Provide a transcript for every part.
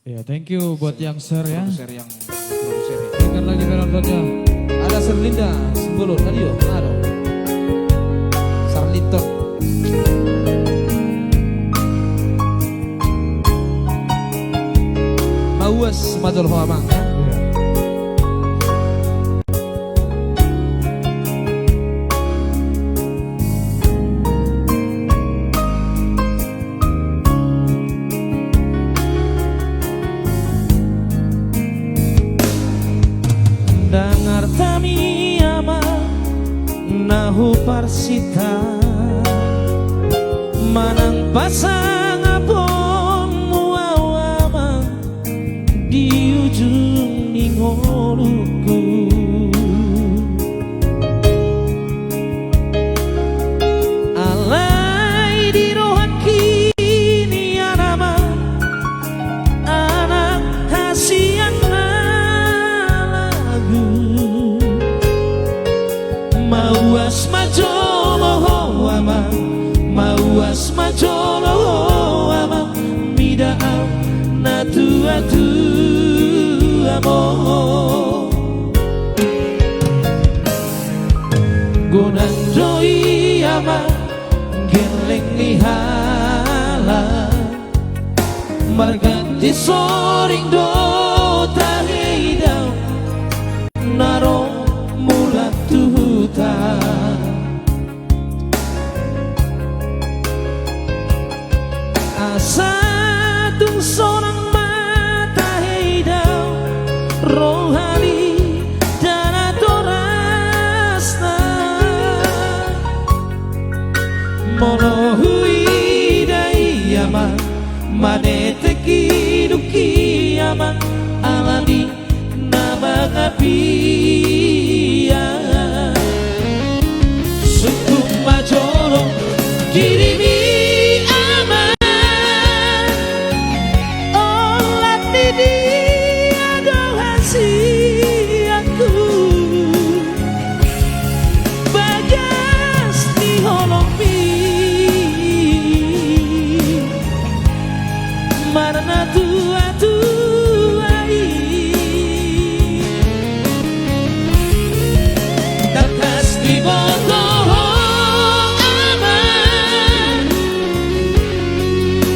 Ya, thank you buat yang share ya. Produser yang produser ya. Dengar lagi melodinya. Ada Serlinda, Sembolo, Nadio, Nado, Sarlito. Mawas Madul Hoamang ya. Dangar tamiyama nahu parsita manang pasang apon muawama di ujung ningoluku alai di rohan kini anama anak hasian Mawas majolo ama Mawas majolo ama Mida'am natu atu amo Gunang doi ama Geleng lihala Marganti soring do tahidau Narong mulat tuhuta asa tung seorang mata hidau rohani dan atorasna monohui dai ama manete kiduki ama alani nama ngapia sungguh majolo kirimi ama olah tidi adohasi aku bagas di holomi marna tua tuai takas di botoh aman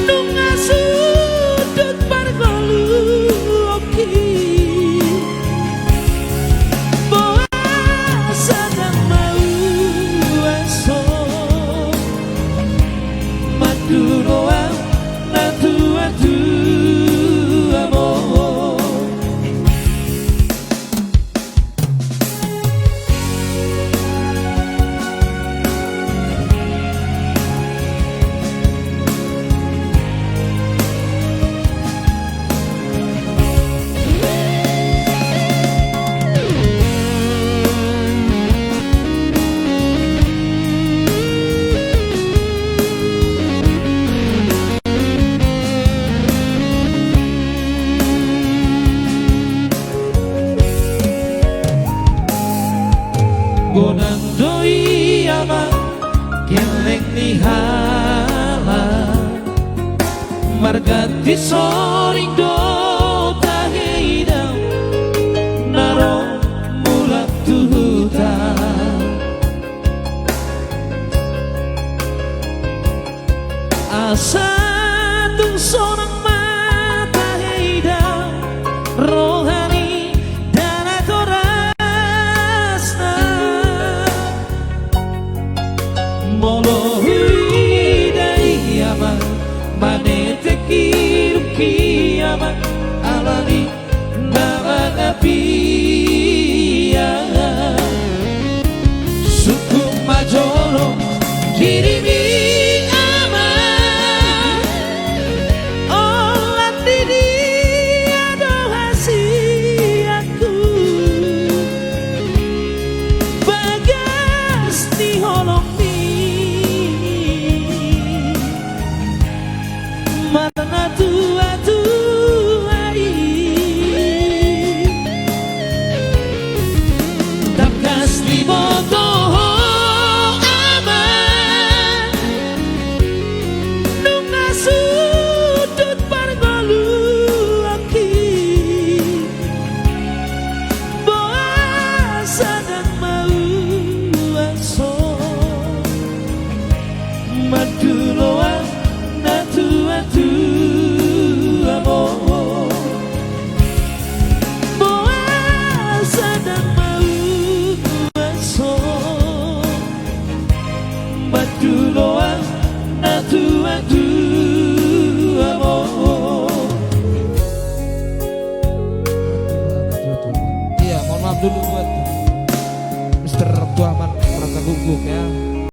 nunga sudut pargolu oki boa sadang mau esok maduroa natu atu amor Gonang doi ama geleng lihala marganti soring do tahidau naro mulat tuhuta asa tung seorang mata hidau rohani dan atorasna molohui dai ama manete kiruki ama alani nama api